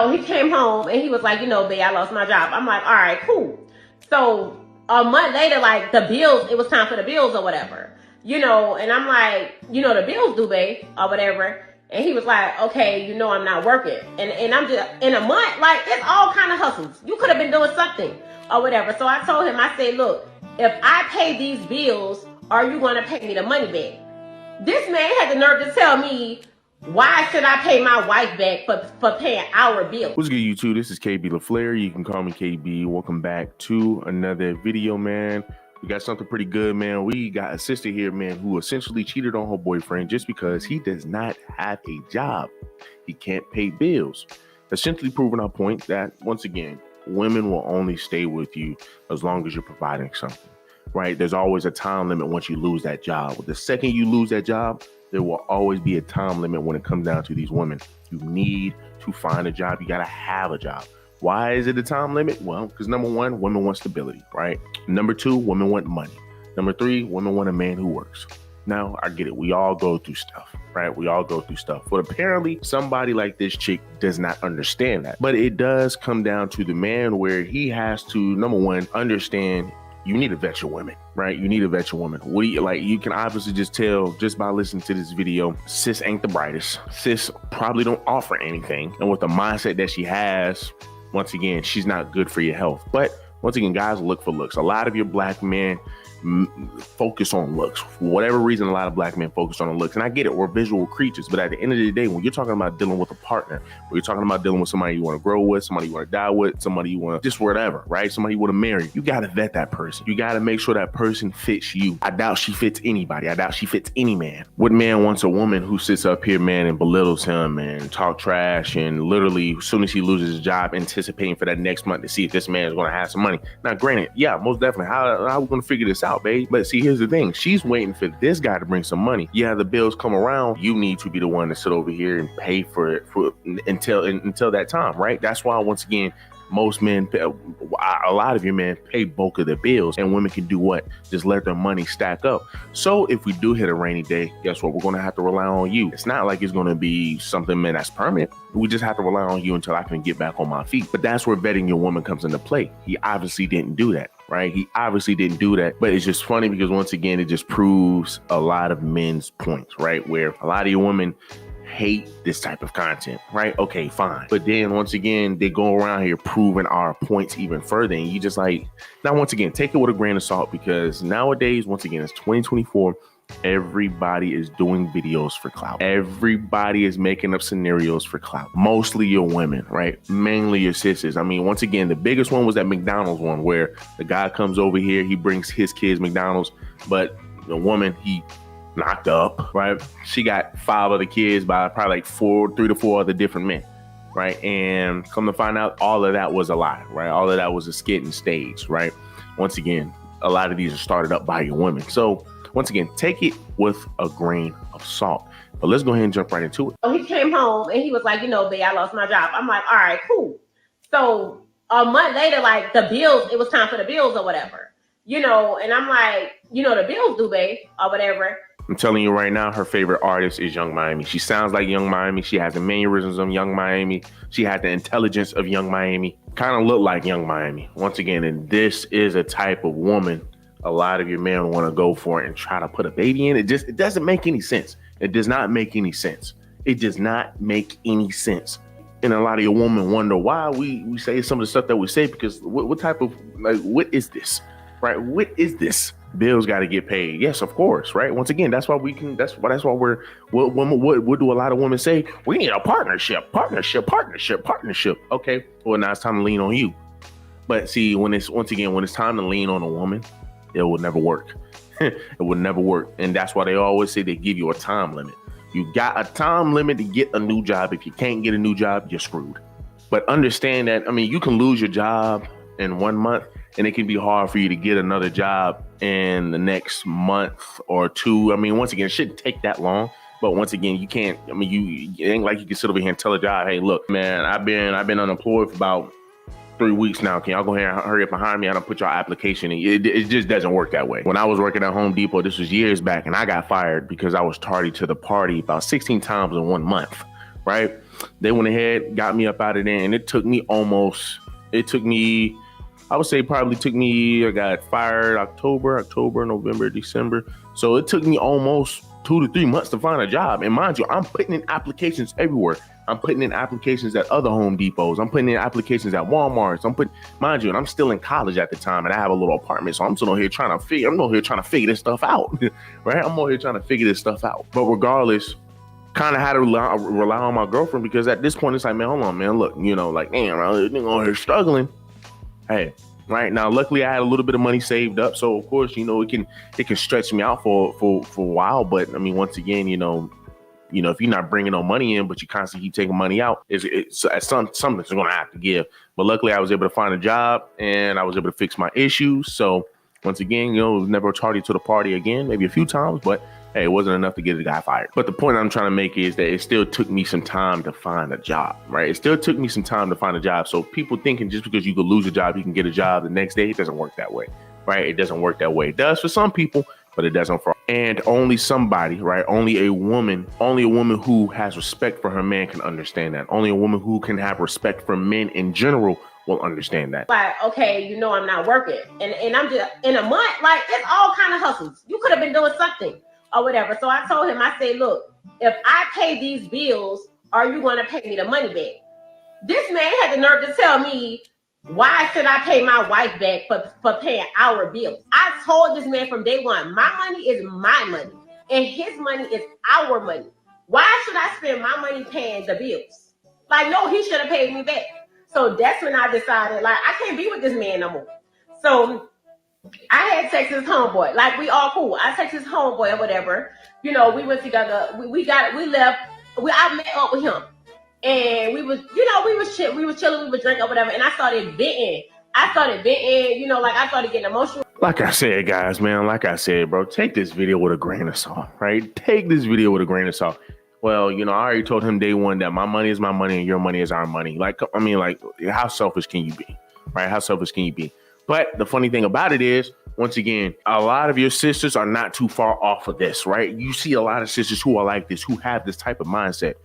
He came home and he was like, babe, I lost my job. I'm like, all right, cool. So a month later, like the bills, it was time for the bills or whatever, and I'm like, the bills due, babe, or whatever. And he was like, okay, I'm not working. And I'm just, in a month, like, it's all kind of hustles. You could have been doing something or whatever. So I told him, I said, look, if I pay these bills, are you going to pay me the money back? This man had the nerve to tell me, why should I pay my wife back for paying our bill? What's good, YouTube? This is KB LaFleur. You can call me KB. Welcome back to another video, man. We got something pretty good, man. We got a sister here, man, who essentially cheated on her boyfriend just because he does not have a job. He can't pay bills. Essentially proving our point that, once again, women will only stay with you as long as you're providing something, right? There's always a time limit once you lose that job. The second you lose that job, there will always be a time limit when it comes down to these women. You need to find a job. You got to have a job. Why is it a time limit? Well, because number one, women want stability, right? Number two, women want money. Number three, women want a man who works. Now, I get it. We all go through stuff, right? We all go through stuff. But apparently, somebody like this chick does not understand that. But it does come down to the man where he has to, number one, understand you need to vet your women, right? You need to vet your women. What do you like? You can obviously just tell just by listening to this video, sis ain't the brightest. Sis probably don't offer anything. And with the mindset that she has, once again, she's not good for your health. But once again, guys, look for looks. A lot of your black men focus on looks. For whatever reason, a lot of black men focus on looks. And I get it, we're visual creatures. But at the end of the day, when you're talking about dealing with a partner, when you're talking about dealing with somebody you want to grow with, somebody you want to die with, somebody you want to just whatever, right? Somebody you want to marry, you got to vet that person. You got to make sure that person fits you. I doubt she fits anybody. I doubt she fits any man. What man wants a woman who sits up here, man, and belittles him and talk trash and literally, as soon as he loses his job, anticipating for that next month to see if this man is going to have some money. Now, granted, yeah, most definitely. How are we going to figure this out, babe? But see, here's the thing. She's waiting for this guy to bring some money. Yeah, the bills come around. You need to be the one to sit over here and pay for it until that time, right? That's why, once again, most men, a lot of your men pay bulk of their bills, and women can do what? Just let their money stack up. So if we do hit a rainy day, guess what? We're going to have to rely on you. It's not like it's going to be something, man, that's permanent. We just have to rely on you until I can get back on my feet. But that's where vetting your woman comes into play. He obviously didn't do that, right? He obviously didn't do that. But it's just funny because, once again, it just proves a lot of men's points, right? Where a lot of your women hate this type of content, right? Okay, fine. But then once again, they go around here proving our points even further. And you just like, now, once again, take it with a grain of salt, because nowadays, once again, it's 2024. Everybody is doing videos for clout. Everybody is making up scenarios for clout. Mostly your women, right? Mainly your sisters. I mean, once again, the biggest one was that McDonald's one where the guy comes over here, he brings his kids McDonald's, but the woman, he knocked up, right? She got 5 other kids by probably like 3 to 4 other different men, right? And come to find out, all of that was a lie, right? All of that was a skit and stage, right? Once again, a lot of these are started up by your women. So once again, take it with a grain of salt. But let's go ahead and jump right into it. He came home and he was like, babe, I lost my job. I'm like, all right, cool. So a month later, like the bills, it was time for the bills or whatever, and I'm like, the bills due, babe, or whatever. I'm telling you right now, her favorite artist is Young Miami. She sounds like Young Miami. She has the mannerisms of Young Miami. She had the intelligence of Young Miami. Kind of look like Young Miami. Once again, and this is a type of woman a lot of your men want to go for it and try to put a baby in. It doesn't make any sense. It does not make any sense. It does not make any sense. And a lot of your women wonder why we say some of the stuff that we say, because what type of, like, what is this, right? What is this? Bills got to get paid. Yes, of course, right? Once again, that's why we can. That's why what do a lot of women say? We need a partnership. Okay, well, now it's time to lean on you. But see, when it's time to lean on a woman, it will never work. It will never work, and that's why they always say they give you a time limit. You got a time limit to get a new job. If you can't get a new job, you're screwed. But understand that, I mean, you can lose your job in 1 month, and it can be hard for you to get another job in the next month or two. I mean, once again, it shouldn't take that long. But once again, you can't, I mean, it ain't like you can sit over here and tell a job, hey, look, man, I've been unemployed for about 3 weeks now. Can y'all go ahead and hurry up behind me? I don't put your application in. It just doesn't work that way. When I was working at Home Depot, this was years back, and I got fired because I was tardy to the party about 16 times in 1 month, right? they went ahead, got me up out of there, and it took me, I would say probably took me, I got fired October, November, December. So it took me almost 2 to 3 months to find a job. And mind you, I'm putting in applications everywhere. I'm putting in applications at other Home Depots. I'm putting in applications at Walmart's. Mind you, and I'm still in college at the time, and I have a little apartment. So I'm still here trying to figure this stuff out, right? I'm over here trying to figure this stuff out. But regardless, kind of had to rely on my girlfriend, because at this point it's like, man, hold on, man, look, like, damn, this nigga over here struggling. Hey, right now, luckily I had a little bit of money saved up, so of course, it can stretch me out for a while. But I mean, once again, if you're not bringing no money in, but you constantly keep taking money out, something's going to have to give. But luckily, I was able to find a job, and I was able to fix my issues. So once again, never tardy to the party again, maybe a few times, but hey, it wasn't enough to get the guy fired. But the point I'm trying to make is that it still took me some time to find a job, right? It still took me some time to find a job. So people thinking just because you could lose a job, you can get a job the next day, it doesn't work that way, right? It doesn't work that way. It does for some people, but it doesn't for. And only somebody, right? Only a woman who has respect for her man can understand that. Only a woman who can have respect for men in general will understand that. Like, okay, I'm not working, and I'm just in a month. Like, it's all kind of hustles. You could have been doing something or whatever. So I told him, I said, look, if I pay these bills, are you going to pay me the money back? This man had the nerve to tell me, why should I pay my wife back for paying our bills? I told this man from day one, my money is my money and his money is our money. Why should I spend my money paying the bills? Like, no, he should have paid me back. So that's when I decided, like, I can't be with this man no more. So I had texted his homeboy, like, we all cool. I texted his homeboy or whatever. We went together. I met up with him. And we was chilling, we was drinking or whatever. And I started venting. I started getting emotional. Like I said, guys, man, bro, take this video with a grain of salt, right? Take this video with a grain of salt. Well, I already told him day one that my money is my money and your money is our money. Like, I mean, like, how selfish can you be, right? How selfish can you be? But the funny thing about it is, once again, a lot of your sisters are not too far off of this, right? You see a lot of sisters who are like this, who have this type of mindset.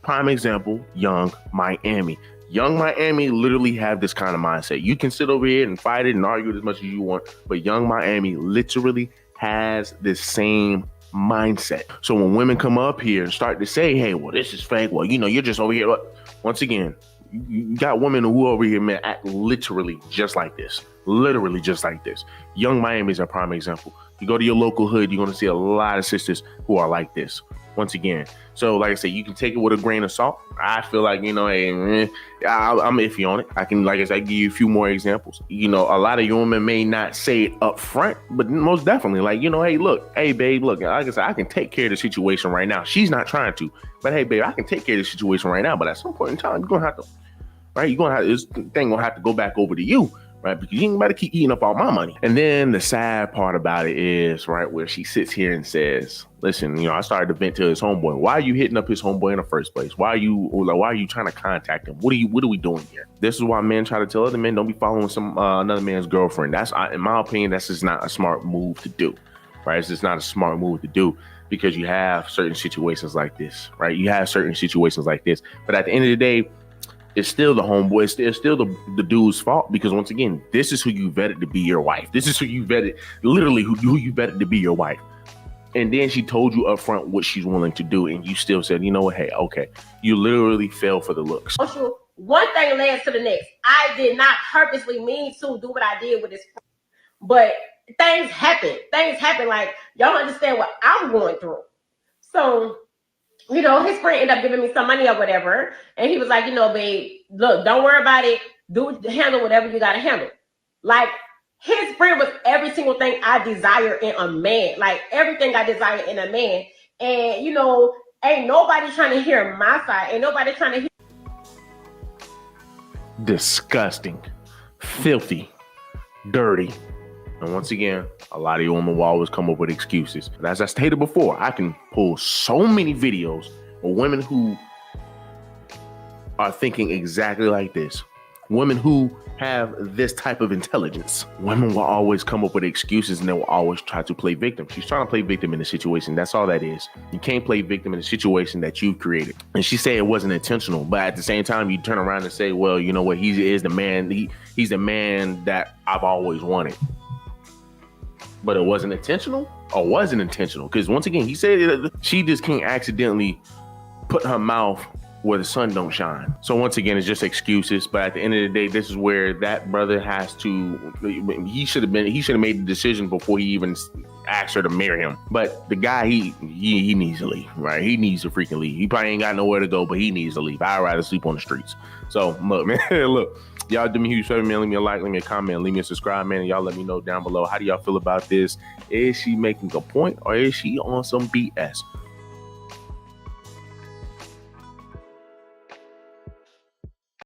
Prime example, Young Miami. Young Miami literally have this kind of mindset. You can sit over here and fight it and argue it as much as you want, but Young Miami literally has this same mindset. So when women come up here and start to say, hey, well, this is fake. Well, you're just over here. Once again, you got women who over here, man, act literally just like this. Literally just like this. Young Miami is a prime example. You go to your local hood, you're going to see a lot of sisters who are like this. Once again. So like I said, you can take it with a grain of salt. I feel like, hey, I'm iffy on it. I can, like I said, give you a few more examples. A lot of your women may not say it up front, but most definitely, like, hey, look, hey, babe, look, like I said, I can take care of the situation right now. She's not trying to, but hey, babe, I can take care of the situation right now. But at some point in time, you're going to have to, right? This thing going to have to go back over to you. Right, because you ain't about to keep eating up all my money. And then the sad part about it is, right, where she sits here and says, listen, I started to vent to his homeboy. Why are you hitting up his homeboy in the first place? Why are you trying to contact him? What are we doing here? This is why men try to tell other men, don't be following another man's girlfriend. That's, in my opinion, that's just not a smart move to do, right? It's just not a smart move to do, because you have certain situations like this, right? You have certain situations like this. But at the end of the day, it's still the homeboy. It's still the dude's fault, because once again, this is who you vetted to be your wife. This is who you vetted, literally who you vetted to be your wife. And then she told you up front what she's willing to do, and you still said, you know what, hey, okay. You literally fell for the looks. One thing led to the next. I did not purposely mean to do what I did with this, but things happen. Like, y'all understand what I'm going through. So, his friend ended up giving me some money or whatever. And he was like, babe, look, don't worry about it. Handle whatever you got to handle. Like, his friend was every single thing I desire in a man. Like, everything I desire in a man. And, ain't nobody trying to hear my side. Ain't nobody trying to hear. Disgusting, filthy, dirty. And once again, a lot of you women will always come up with excuses. But as I stated before, I can pull so many videos of women who are thinking exactly like this. women who have this type of intelligence, women will always come up with excuses and they will always try to play victim. She's trying to play victim in a situation. That's all that is. You can't play victim in a situation that you've created. And she said it wasn't intentional, but at the same time, you turn around and say, well, you know what? He is the man. He's the man that I've always wanted. But it wasn't intentional, or wasn't intentional? Because once again, he said she just can't accidentally put her mouth where the sun don't shine. So once again, it's just excuses. But at the end of the day, this is where that brother has to, he should have made the decision before he even asked her to marry him. But the guy, he needs to leave, right? He needs to freaking leave. He probably ain't got nowhere to go, but he needs to leave. I'd rather sleep on the streets. So look, man, look, y'all do me a huge favor, man. Leave me a like, leave me a comment, leave me a subscribe, man. And y'all let me know down below. How do y'all feel about this? Is she making a point or is she on some BS?